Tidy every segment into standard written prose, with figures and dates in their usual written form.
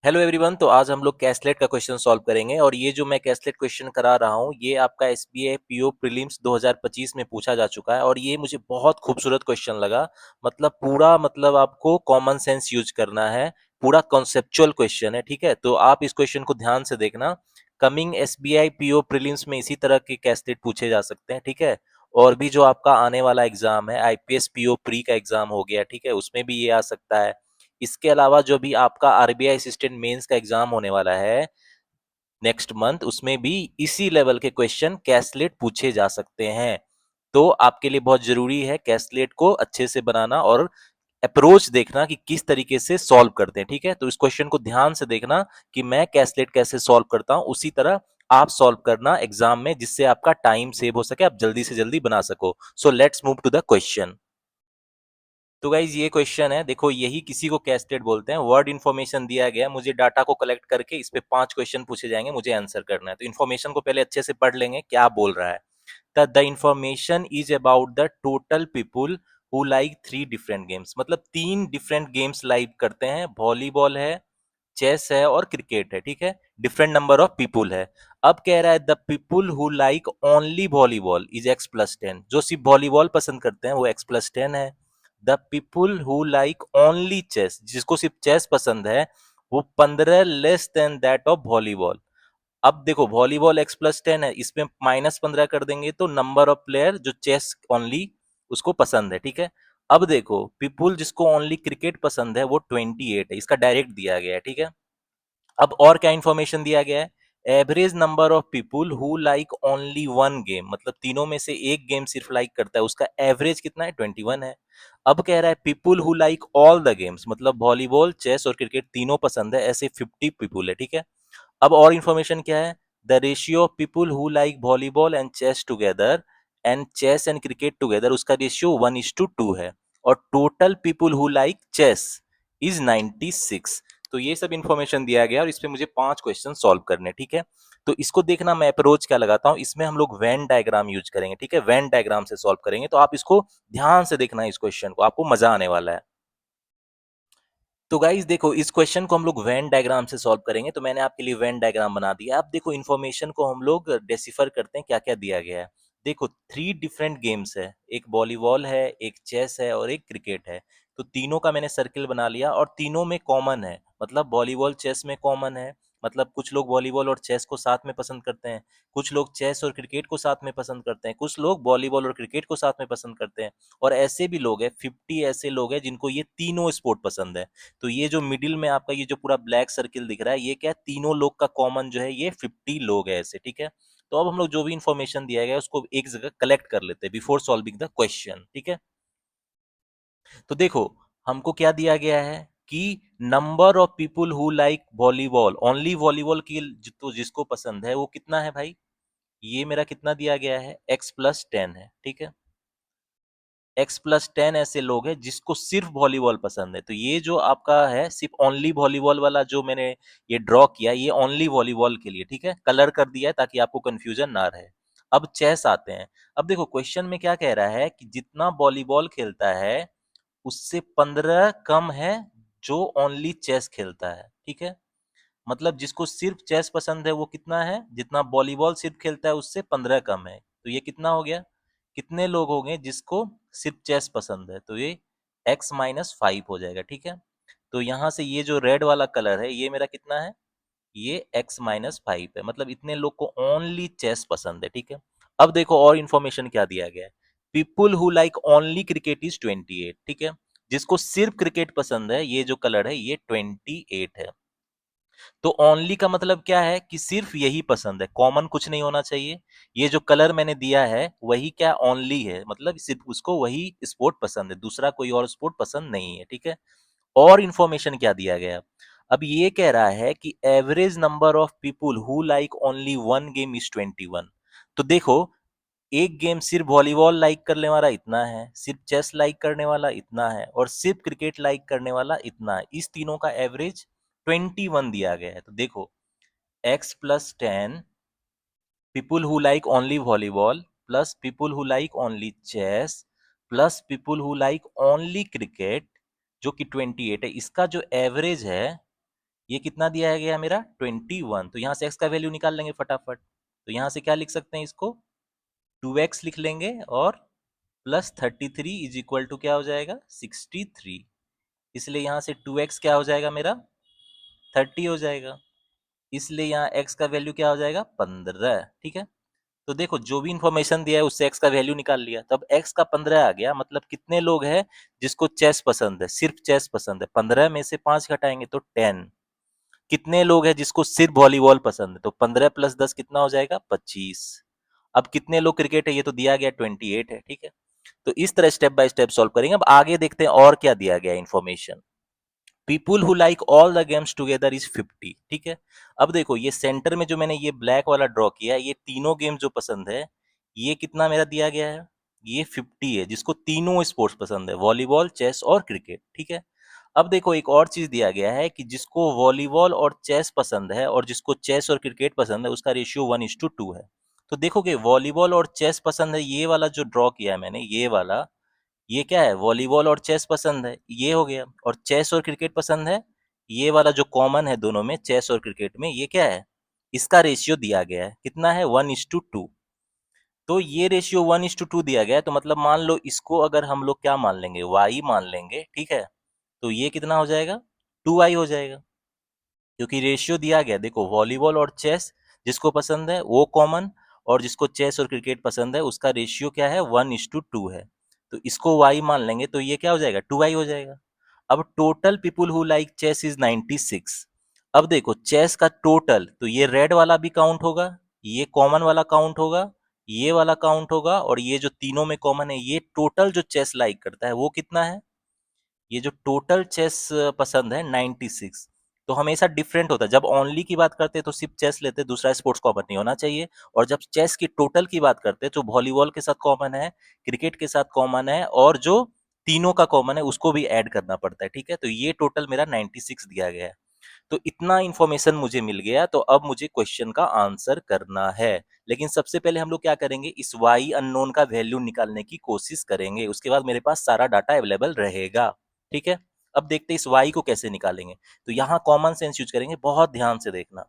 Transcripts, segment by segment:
Hello everyone. तो आज हम लोग कैसलेट का क्वेश्चन सॉल्व करेंगे और ये जो मैं कैसलेट क्वेश्चन करा रहा हूँ ये आपका एसबीआई पीओ प्रीलिम्स 2025 में पूछा जा चुका है और ये मुझे बहुत खूबसूरत क्वेश्चन लगा। मतलब आपको कॉमन सेंस यूज करना है। पूरा कॉन्सेप्चुअल क्वेश्चन है, ठीक है। तो आप इस क्वेश्चन को ध्यान से देखना। कमिंग एसबीआई पीओ प्रीलिम्स में इसी तरह के कैसलेट पूछे जा सकते हैं, ठीक है। और भी जो आपका आने वाला एग्जाम है आईपीएस पीओ प्री का एग्जाम हो गया, ठीक है, उसमें भी ये आ सकता है। इसके अलावा जो भी आपका आरबीआई असिस्टेंट मेंस का एग्जाम होने वाला है नेक्स्ट मंथ, उसमें भी इसी लेवल के क्वेश्चन कैसलेट पूछे जा सकते हैं। तो आपके लिए बहुत जरूरी है कैसलेट को अच्छे से बनाना और अप्रोच देखना कि किस तरीके से सॉल्व करते हैं, ठीक है। तो इस क्वेश्चन को ध्यान से देखना कि मैं कैसलेट कैसे सॉल्व करता हूं, उसी तरह आप सॉल्व करना एग्जाम में, जिससे आपका टाइम सेव हो सके, आप जल्दी से जल्दी बना सको। So let's move to the question. तो गाइज ये क्वेश्चन है, देखो यही किसी को कैस्टेड बोलते हैं। वर्ड इन्फॉर्मेशन दिया गया, मुझे डाटा को कलेक्ट करके इस पे 5 क्वेश्चन पूछे जाएंगे, मुझे आंसर करना है। तो इन्फॉर्मेशन को पहले अच्छे से पढ़ लेंगे क्या बोल रहा है। The information is about the total people who like 3 different games. मतलब 3 डिफरेंट गेम्स लाइक करते हैं, वॉलीबॉल है, चेस है और क्रिकेट है, ठीक है। डिफरेंट नंबर ऑफ पीपुल है। अब कह रहा है the people who like only volleyball is x+10। जो सिर्फ वॉलीबॉल पसंद करते हैं वो x+10 है। The people who like only chess, जिसको सिर्फ चेस पसंद है, वो 15 less than that of volleyball. अब देखो वॉलीबॉल x+10 है, इसमें -15 कर देंगे तो नंबर ऑफ प्लेयर जो चेस ओनली उसको पसंद है, ठीक है। अब देखो पीपुल जिसको ओनली क्रिकेट पसंद है वो 28 है, इसका डायरेक्ट दिया गया है, ठीक है। अब और क्या इंफॉर्मेशन दिया गया है, average number of people who like only one game, मतलब तीनों में से एक गेम सिर्फ लाइक करता है, उसका एवरेज कितना है, 21 है। अब कह रहा है people who like all the games, मतलब वॉलीबॉल चेस और क्रिकेट तीनों पसंद है, ऐसे 50 पीपुल है, ठीक है। अब और इंफॉर्मेशन क्या है, the ratio of people who like volleyball and chess together and chess and cricket together, उसका रेशियो 1:2 है। और total people who like chess is 96। तो ये सब इंफॉर्मेशन दिया गया और इस पे मुझे 5 क्वेश्चन सॉल्व करने, ठीक है। तो इसको देखना मैं अप्रोच क्या लगाता हूँ, इसमें हम लोग वेन डायग्राम यूज करेंगे, ठीक है। वेन डायग्राम से सॉल्व करेंगे, तो आप इसको ध्यान से देखना, इस क्वेश्चन को आपको मजा आने वाला है। तो गाइज देखो इस क्वेश्चन को हम लोग वेन डायग्राम से सॉल्व करेंगे, तो मैंने आपके लिए वेन डायग्राम बना दिया। अब देखो इन्फॉर्मेशन को हम लोग डेसिफर करते हैं क्या क्या दिया गया है। देखो 3 डिफरेंट गेम्स है, एक वॉलीबॉल है, एक चेस है और एक क्रिकेट है। तो तीनों का मैंने सर्किल बना लिया और तीनों में कॉमन है, मतलब वॉलीबॉल चेस में कॉमन है। मतलब कुछ लोग वॉलीबॉल और चेस को साथ में पसंद करते हैं, कुछ लोग चेस और क्रिकेट को साथ में पसंद करते हैं, कुछ लोग वॉलीबॉल और क्रिकेट को साथ में पसंद करते हैं। और ऐसे भी लोग हैं, 50 ऐसे लोग हैं जिनको ये तीनों स्पोर्ट पसंद है। तो ये जो मिडिल में आपका ये जो पूरा ब्लैक सर्किल दिख रहा है, ये क्या है, तीनों लोग का कॉमन जो है ये 50 लोग है ऐसे, ठीक है। तो अब हम लोग जो भी इंफॉर्मेशन दिया गया है उसको एक जगह कलेक्ट कर लेते हैं बिफोर सॉल्विंग द क्वेश्चन, ठीक है। तो देखो हमको क्या दिया गया है कि number of people who like volleyball, only volleyball की तो जिसको पसंद है वो कितना है भाई, ये मेरा कितना दिया गया है, x+10 है, ठीक है। x+10 ऐसे लोग हैं जिसको सिर्फ वॉलीबॉल पसंद है। तो ये जो आपका है सिर्फ ओनली वॉलीबॉल वाला जो मैंने ये ड्रॉ किया, ये ओनली वॉलीबॉल के लिए, ठीक है, कलर कर दिया है ताकि आपको कंफ्यूजन ना रहे। अब चेस आते हैं। अब देखो क्वेश्चन में क्या कह रहा है कि जितना वॉलीबॉल खेलता है उससे 15 कम है जो ओनली चेस खेलता है, ठीक है। मतलब जिसको सिर्फ चेस पसंद है वो कितना है, जितना वॉलीबॉल सिर्फ खेलता है उससे 15 कम है। तो ये कितना हो गया, कितने लोग हो गए जिसको सिर्फ चेस पसंद है, तो ये x-5 हो जाएगा, ठीक है। तो यहां से ये जो रेड वाला कलर है ये मेरा कितना है, ये x-5 है, मतलब इतने लोग को ओनली चेस पसंद है, ठीक है। अब देखो और इंफॉर्मेशन क्या दिया गया है, people who like only cricket is 28, ठीक है। जिसको सिर्फ क्रिकेट पसंद है, ये जो कलर है ये 28 है। तो ओनली का मतलब क्या है कि सिर्फ यही पसंद है, कॉमन कुछ नहीं होना चाहिए। ये जो कलर मैंने दिया है वही क्या ओनली है, मतलब सिर्फ उसको वही स्पोर्ट पसंद है, दूसरा कोई और स्पोर्ट पसंद नहीं है, ठीक है। और इंफॉर्मेशन क्या दिया गया, अब ये कह रहा है कि average number of people who like only one game is 21। तो देखो एक गेम सिर्फ वॉलीबॉल लाइक करने वाला इतना है, सिर्फ चेस लाइक करने वाला इतना है और सिर्फ क्रिकेट लाइक करने वाला इतना है, इस तीनों का एवरेज 21 दिया गया है। तो देखो x+10 people who like only volleyball plus people who like only chess plus people who like only cricket जो कि 28 है, इसका जो एवरेज है ये कितना दिया गया मेरा 21, तो यहाँ से x का वैल्यू निकाल लेंगे फटाफट। तो यहाँ से क्या लिख सकते हैं इसको, 2x लिख लेंगे और प्लस 33 इज इक्वल टू क्या हो जाएगा 63। इसलिए यहाँ से 2x क्या हो जाएगा मेरा 30 हो जाएगा। इसलिए यहाँ x का वैल्यू क्या हो जाएगा 15। ठीक है, तो देखो जो भी इंफॉर्मेशन दिया है उससे x का वैल्यू निकाल लिया, तब x का 15 आ गया। मतलब कितने लोग हैं जिसको चेस पसंद है, सिर्फ चेस पसंद है, 15 में से 5 घटाएंगे तो 10। कितने लोग हैं जिसको सिर्फ वॉलीबॉल पसंद है, तो 15 प्लस 10 कितना हो जाएगा 25। अब कितने लोग क्रिकेट है, ये तो दिया गया 28 है। ठीक है, तो इस तरह स्टेप बाय स्टेप सॉल्व करेंगे। अब आगे देखते हैं और क्या दिया गया information. People who like all the games together is 50। ठीक है, अब देखो ये सेंटर में जो मैंने ये ब्लैक वाला ड्रॉ किया है, ये तीनों गेम जो पसंद है, ये कितना मेरा दिया गया है, ये 50 है, जिसको तीनों स्पोर्ट्स पसंद है, वॉलीबॉल, चेस और क्रिकेट। ठीक है, अब देखो एक और चीज दिया गया है कि जिसको वॉलीबॉल और चेस पसंद है और जिसको चेस और क्रिकेट पसंद है, उसका रेशियो 1:2 है। तो देखोगे वॉलीबॉल और चेस पसंद है, ये वाला जो ड्रॉ किया है मैंने, ये वाला, ये क्या है, वॉलीबॉल और चेस पसंद है, ये हो गया। और चेस और क्रिकेट पसंद है, ये वाला जो कॉमन है दोनों में, चेस और क्रिकेट में, ये क्या है, इसका रेशियो दिया गया है, कितना है 1:2। तो ये रेशियो 1:2 दिया गया है, तो मतलब मान लो इसको अगर हम लोग क्या मान लेंगे, y मान लेंगे। ठीक है, तो ये कितना हो जाएगा 2y हो जाएगा, क्योंकि रेशियो दिया गया। देखो वॉलीबॉल और चेस जिसको पसंद है वो कॉमन, और जिसको चेस और क्रिकेट पसंद है उसका रेशियो क्या है 1:2 है। तो इसको y मान लेंगे तो ये क्या हो जाएगा 2y हो जाएगा। अब total people who like chess is 96। अब देखो चेस का टोटल, तो ये रेड वाला भी काउंट होगा, ये कॉमन वाला काउंट होगा, ये वाला काउंट होगा, और ये जो तीनों में कॉमन है, ये टोटल जो चेस लाइक करता है वो कितना है, ये जो टोटल चेस पसंद है 96। तो हमेशा डिफरेंट होता है, जब ओनली की बात करते हैं तो सिर्फ चेस लेते हैं, दूसरा स्पोर्ट्स कॉमन नहीं होना चाहिए। और जब चेस की टोटल की बात करते हैं तो वॉलीबॉल के साथ कॉमन है, क्रिकेट के साथ कॉमन है, और जो तीनों का कॉमन है उसको भी ऐड करना पड़ता है। ठीक है, तो ये टोटल मेरा 96 दिया गया है। तो इतना इंफॉर्मेशन मुझे मिल गया, तो अब मुझे क्वेश्चन का आंसर करना है। लेकिन सबसे पहले हम लोग क्या करेंगे, इस वाई अननोन का वैल्यू निकालने की कोशिश करेंगे, उसके बाद मेरे पास सारा डाटा अवेलेबल रहेगा। ठीक है, अब देखते हैं इस वाई को कैसे निकालेंगे। तो यहाँ कॉमन सेंस यूज करेंगे, बहुत ध्यान से देखना।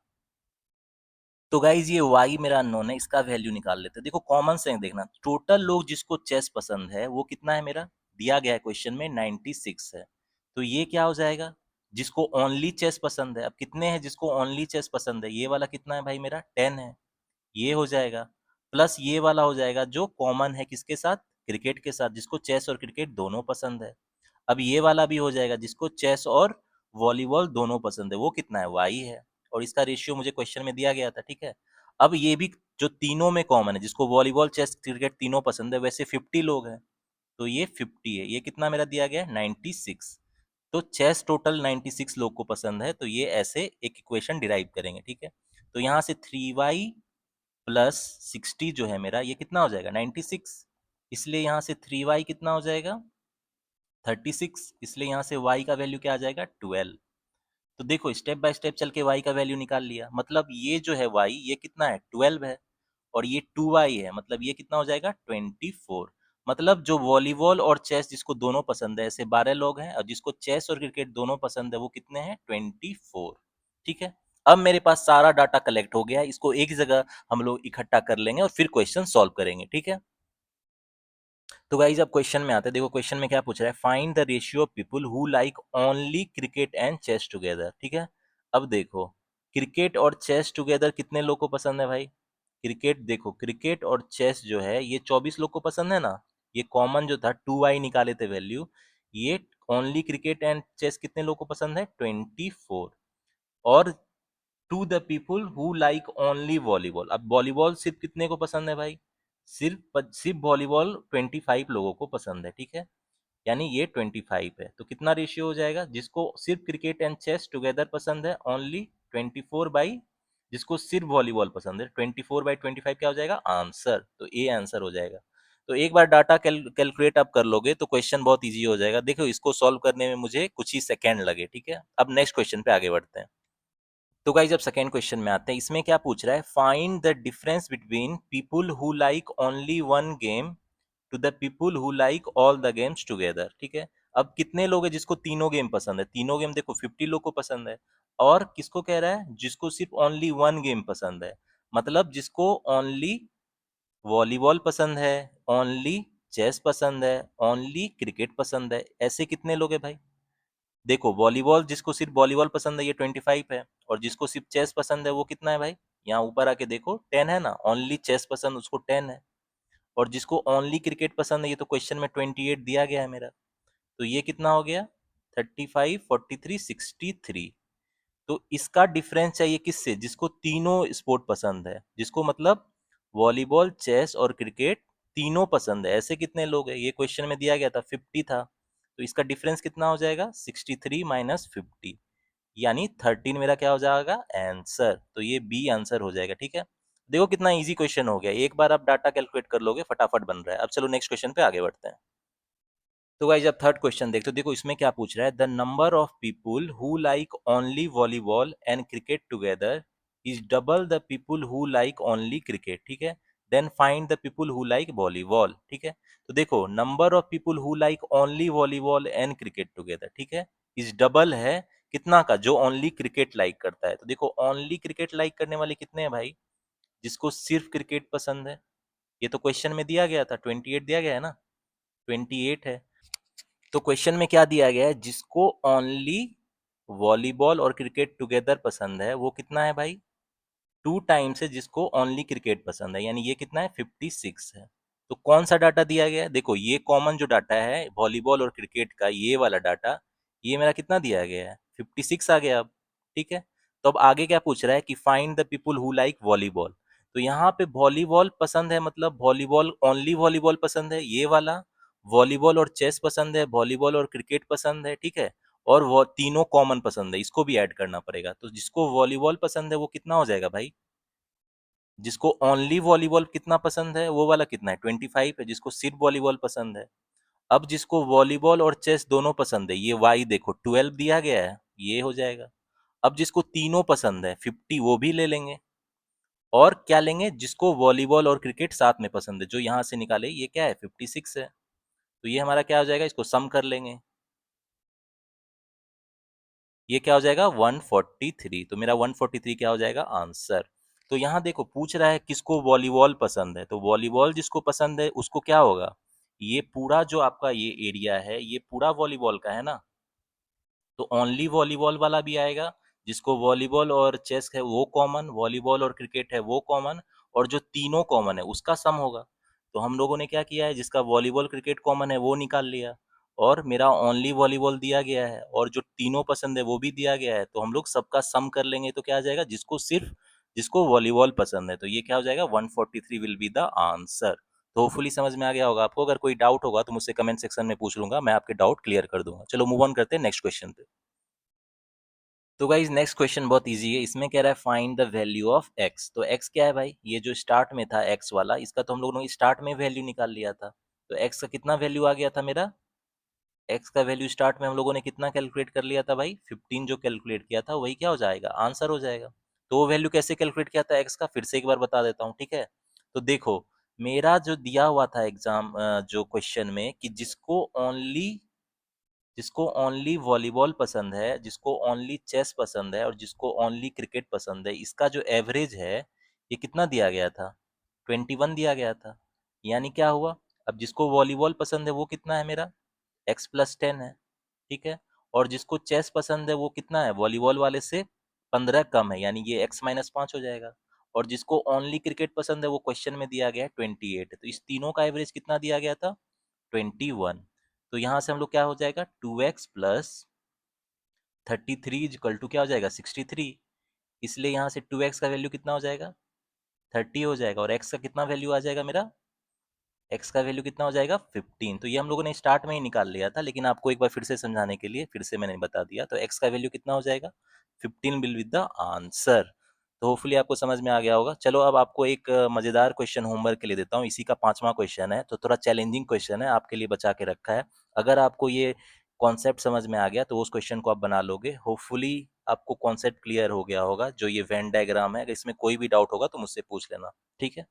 तो गाइज ये वाई मेरा अननोन है, इसका वैल्यू निकाल लेते हैं। देखो कॉमन सेंस देखना, टोटल लोग जिसको चेस पसंद है वो कितना है मेरा, दिया गया है क्वेश्चन में 96 है। तो ये क्या हो जाएगा, जिसको ओनली चेस पसंद है, अब कितने हैं जिसको ओनली चेस पसंद है, ये वाला कितना है भाई मेरा 10 है, ये हो जाएगा। प्लस ये वाला हो जाएगा जो कॉमन है किसके साथ, क्रिकेट के साथ, जिसको चेस और क्रिकेट दोनों पसंद है। अब ये वाला भी हो जाएगा जिसको चेस और वॉलीबॉल दोनों पसंद है, वो कितना है वाई है, और इसका रेशियो मुझे क्वेश्चन में दिया गया था। ठीक है, अब ये भी जो तीनों में कॉमन है, जिसको वॉलीबॉल चेस क्रिकेट तीनों पसंद है, वैसे 50 लोग हैं, तो ये 50 है, ये कितना मेरा दिया गया है 96। तो चेस टोटल 96 लोग को पसंद है, तो ये ऐसे एक इक्वेशन डिराइव करेंगे। ठीक है, तो यहाँ से 3y प्लस 60 जो है मेरा, ये कितना हो जाएगा 96। इसलिए यहाँ से 3y कितना हो जाएगा 36। इसलिए यहाँ से y का वैल्यू क्या आ जाएगा 12। तो देखो स्टेप बाय स्टेप चल के y का वैल्यू निकाल लिया, मतलब ये जो है y, ये कितना है 12 है, और ये 2y है, मतलब ये कितना हो जाएगा 24। मतलब जो वॉलीबॉल और चेस जिसको दोनों पसंद है, ऐसे 12 लोग हैं, और जिसको चेस और क्रिकेट दोनों पसंद है वो कितने हैं 24। ठीक है, अब मेरे पास सारा डाटा कलेक्ट हो गया है, इसको एक जगह हम लोग इकट्ठा कर लेंगे और फिर क्वेश्चन सॉल्व करेंगे। ठीक है, तो गाइज अब क्वेश्चन में आते हैं। देखो क्वेश्चन में क्या पूछ रहा है, find the ratio of people who like only cricket and chess together. ठीक है, अब देखो क्रिकेट और चेस टुगेदर कितने लोग को पसंद है भाई, क्रिकेट, देखो क्रिकेट और चेस जो है ये 24 लोग को पसंद है ना, ये कॉमन जो था 2y निकाले थे वैल्यू, ये ओनली क्रिकेट एंड चेस कितने लोग को पसंद है 24। और to the people who like only volleyball, अब वॉलीबॉल सिर्फ कितने को पसंद है भाई, सिर्फ वॉलीबॉल 25 लोगों को पसंद है। ठीक है, यानी ये 25 है, तो कितना रेशियो हो जाएगा, जिसको सिर्फ क्रिकेट एंड चेस टुगेदर पसंद है ओनली 24 बाई, जिसको सिर्फ वॉलीबॉल पसंद है 24/25 क्या हो जाएगा आंसर, तो ए आंसर हो जाएगा। तो एक बार डाटा कैलकुलेट आप कर लोगे तो क्वेश्चन बहुत इजी हो जाएगा। देखो इसको सॉल्व करने में मुझे कुछ ही सेकेंड लगे। ठीक है, अब नेक्स्ट क्वेश्चन पे आगे बढ़ते हैं। तो गाइज अब सेकेंड क्वेश्चन में आते हैं, इसमें क्या पूछ रहा है, find the difference between people who like only one game to the people who like all the games together. ठीक है, अब कितने लोग हैं जिसको तीनों गेम पसंद है, तीनों गेम देखो 50 लोग को पसंद है। और किसको कह रहा है? जिसको सिर्फ ओनली वन गेम पसंद है, मतलब जिसको ओनली वॉलीबॉल पसंद है, ओनली चेस पसंद है, ओनली क्रिकेट पसंद है। ऐसे कितने लोग हैं भाई? देखो, वॉलीबॉल जिसको सिर्फ वॉलीबॉल पसंद है ये 25 है, और जिसको सिर्फ चेस पसंद है वो कितना है भाई? यहाँ ऊपर आके देखो 10 है ना, ओनली चेस पसंद उसको 10 है। और जिसको ओनली क्रिकेट पसंद है, ये तो क्वेश्चन में 28 दिया गया है मेरा, तो ये कितना हो गया? 35, 43, 63। तो इसका डिफरेंस चाहिए किससे? जिसको तीनों स्पोर्ट पसंद है, जिसको मतलब वॉलीबॉल, चेस और क्रिकेट तीनों पसंद है। ऐसे कितने लोग हैं? ये क्वेश्चन में दिया गया था 50 था, तो इसका डिफरेंस कितना हो जाएगा? 63 माइनस 50, यानी 13 मेरा क्या हो जाएगा? आंसर। तो ये बी आंसर हो जाएगा। ठीक है, देखो कितना इजी क्वेश्चन हो गया, एक बार आप डाटा कैलकुलेट कर लोगे फटाफट बन रहा है। अब चलो नेक्स्ट क्वेश्चन पे आगे बढ़ते हैं। तो गाइस अब थर्ड क्वेश्चन देखते हो, देखो इसमें क्या पूछ रहा है। The number of people who like only volleyball and cricket together is double the people who like only cricket. ठीक है, then find the people who like volleyball. ठीक है, तो देखो number of people who like only volleyball and cricket together, ठीक है, is double है कितना का? जो ओनली क्रिकेट लाइक करता है। तो देखो ओनली क्रिकेट लाइक करने वाले कितने हैं भाई? जिसको सिर्फ क्रिकेट पसंद है, ये तो क्वेश्चन में दिया गया था, 28 दिया गया है ना, 28 है। तो क्वेश्चन में क्या दिया गया है? जिसको ओनली वॉलीबॉल और क्रिकेट टुगेदर पसंद है वो कितना है भाई? 2 टाइम्स है जिसको ओनली क्रिकेट पसंद है, यानी ये कितना है? 56 है। तो कौन सा डाटा दिया गया है? देखो ये कॉमन जो डाटा है वॉलीबॉल और क्रिकेट का, ये वाला डाटा, ये मेरा कितना दिया गया है? 56 आ गया अब। ठीक है, तो अब आगे क्या पूछ रहा है कि find the people who like volleyball. तो यहाँ पे वॉलीबॉल पसंद है, मतलब वॉलीबॉल ओनली वॉलीबॉल पसंद है ये वाला, वॉलीबॉल और चेस पसंद है, वॉलीबॉल और क्रिकेट पसंद है, ठीक है, और वो तीनों कॉमन पसंद है, इसको भी ऐड करना पड़ेगा। तो जिसको वॉलीबॉल पसंद है वो कितना हो जाएगा भाई? जिसको ओनली वॉलीबॉल कितना पसंद है वो वाला कितना है? 25 है, जिसको सिर्फ वॉलीबॉल पसंद है। अब जिसको वॉलीबॉल और चेस दोनों पसंद है, ये वाई देखो 12 दिया गया है, ये हो जाएगा। अब जिसको तीनों पसंद है 50, वो भी ले लेंगे। और क्या लेंगे? जिसको वॉलीबॉल और क्रिकेट साथ में पसंद है, जो यहाँ से निकाले, ये क्या है? 56 है। तो ये हमारा क्या हो जाएगा? इसको सम कर लेंगे, ये क्या हो जाएगा? 143। तो मेरा 143 क्या हो जाएगा? आंसर। तो यहाँ देखो पूछ रहा है किसको वॉलीबॉल पसंद है, तो वॉलीबॉल जिसको पसंद है उसको क्या होगा? ये पूरा जो आपका ये एरिया है ये पूरा वॉलीबॉल का है ना, तो ओनली वॉलीबॉल वाला भी आएगा। जिसको वॉलीबॉल और चेस है वो कॉमन, वॉलीबॉल और क्रिकेट है वो कॉमन, और जो तीनों कॉमन है उसका सम होगा। तो हम लोगों ने क्या किया है, जिसका वॉलीबॉल क्रिकेट कॉमन है वो निकाल लिया, और मेरा ओनली वॉलीबॉल दिया गया है और जो तीनों पसंद है वो भी दिया गया है, तो हम लोग सबका सम कर लेंगे तो क्या आ जाएगा? जिसको वॉलीबॉल पसंद है, तो ये क्या हो जाएगा? 143 विल बी द आंसर। तो होपफुली समझ में आ गया होगा आपको। अगर कोई डाउट होगा तो मुझसे कमेंट सेक्शन में पूछ लूंगा, मैं आपके डाउट क्लियर कर दूंगा। चलो मूव ऑन करते हैं नेक्स्ट क्वेश्चन पे। तो गाइज नेक्स्ट क्वेश्चन बहुत इजी है, इसमें कह रहा है find the value of x. तो एक्स क्या है भाई? ये जो स्टार्ट में था एक्स वाला, इसका तो हम लोगों ने स्टार्ट में वैल्यू निकाल लिया था। तो एक्स का कितना वैल्यू आ गया था मेरा? एक्स का वैल्यू स्टार्ट में हम लोगों ने कितना कैलकुलेट कर लिया था भाई? 15 जो कैलकुलेट किया था वही क्या हो जाएगा? आंसर हो जाएगा। तो वो वैल्यू कैसे कैलकुलेट किया था एक्स का, फिर से एक बार बता देता हूँ, ठीक है। तो देखो मेरा जो दिया हुआ था एग्जाम जो क्वेश्चन में कि जिसको ओनली वॉलीबॉल पसंद है, जिसको ओनली चेस पसंद है और जिसको ओनली क्रिकेट पसंद है, इसका जो एवरेज है ये कितना दिया गया था? 21 दिया गया था। यानी क्या हुआ? अब जिसको वॉलीबॉल पसंद है वो कितना है मेरा? एक्स प्लस 10 है, ठीक है। और जिसको चेस पसंद है वो कितना है? वॉलीबॉल वाले से 15 कम है, यानी ये एक्स माइनस 5 हो जाएगा। और जिसको ओनली क्रिकेट पसंद है वो क्वेश्चन में दिया गया है 28, तो इस तीनों का एवरेज कितना दिया गया था? 21। तो यहाँ से हम लोग क्या हो जाएगा? 2x प्लस 33 इजकल टू क्या हो जाएगा? 63। इसलिए यहाँ से 2x का वैल्यू कितना हो जाएगा? 30 हो जाएगा, और x का कितना वैल्यू आ जाएगा मेरा? x का वैल्यू कितना हो जाएगा? 15। तो ये हम लोगों ने स्टार्ट में ही निकाल लिया था, लेकिन आपको एक बार फिर से समझाने के लिए फिर से मैंने बता दिया। तो x का वैल्यू कितना हो जाएगा? 15 विल विद द आंसर। तो होपफुली आपको समझ में आ गया होगा। चलो अब आपको एक मजेदार क्वेश्चन होमवर्क के लिए देता हूँ, इसी का 5वां क्वेश्चन है, तो थोड़ा चैलेंजिंग क्वेश्चन है, आपके लिए बचा के रखा है। अगर आपको ये कॉन्सेप्ट समझ में आ गया तो उस क्वेश्चन को आप बना लोगे। होपफुली आपको कॉन्सेप्ट क्लियर हो गया होगा। जो ये वेन डायग्राम है, अगर इसमें कोई भी डाउट होगा तो मुझसे पूछ लेना, ठीक है।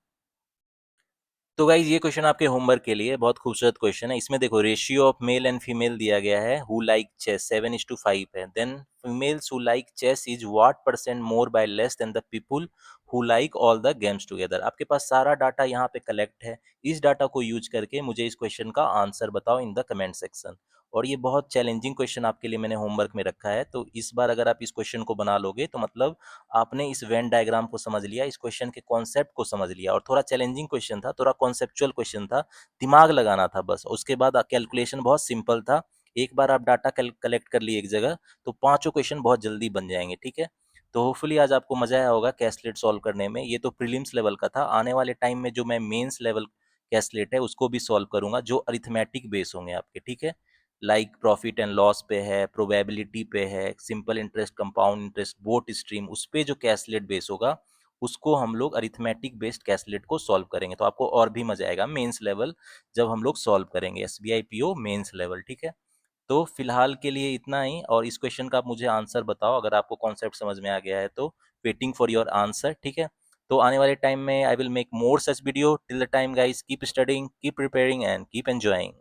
तो गाइज ये क्वेश्चन आपके होमवर्क के लिए बहुत खूबसूरत क्वेश्चन है। इसमें देखो ratio of male and female दिया गया है, हु लाइक चेस 7:5 है। Then females who like chess is what percent more by less than the people who like all the games together. आपके पास सारा डाटा यहाँ पे कलेक्ट है। इस डाटा को यूज करके मुझे इस क्वेश्चन का आंसर बताओ इन द कमेंट सेक्शन। और ये बहुत चैलेंजिंग क्वेश्चन आपके लिए मैंने होमवर्क में रखा है, तो इस बार अगर आप इस क्वेश्चन को बना लोगे तो मतलब आपने इस वेन डायग्राम को समझ लिया, इस क्वेश्चन के कॉन्सेप्ट को समझ लिया। और थोड़ा चैलेंजिंग क्वेश्चन था, थोड़ा कॉन्सेप्चुअल क्वेश्चन था, दिमाग लगाना था बस। उसके बाद कैलकुलेशन बहुत सिंपल था। एक बार आप डाटा कलेक्ट कर लिए एक जगह, तो पांचों क्वेश्चन बहुत जल्दी बन जाएंगे, ठीक है। तो होपफुली आज आपको मजा आया होगा कैसलेट सॉल्व करने में। ये तो प्रीलिम्स लेवल का था। आने वाले टाइम में जो मैं मेंस लेवल कैसलेट है उसको भी सॉल्व करूंगा, जो अरिथमेटिक बेस होंगे आपके, ठीक है। लाइक प्रॉफिट एंड लॉस पे है, प्रोबेबिलिटी पे है, simple interest, compound interest, boat stream, उस पे जो कैसलेट बेस होगा उसको हम लोग अरिथमेटिक बेस्ड कैसलेट को सॉल्व करेंगे। तो आपको और भी मजा आएगा मेंस लेवल जब हम लोग सॉल्व करेंगे एसबीआई पीओ मेंस लेवल, ठीक है। तो फिलहाल के लिए इतना ही। और इस क्वेश्चन का आप मुझे आंसर बताओ अगर आपको कॉन्सेप्ट समझ में आ गया है तो। वेटिंग फॉर योर आंसर, ठीक है। तो आने वाले टाइम में I will make more such video. Till the time guys, keep studying, keep preparing and keep enjoying.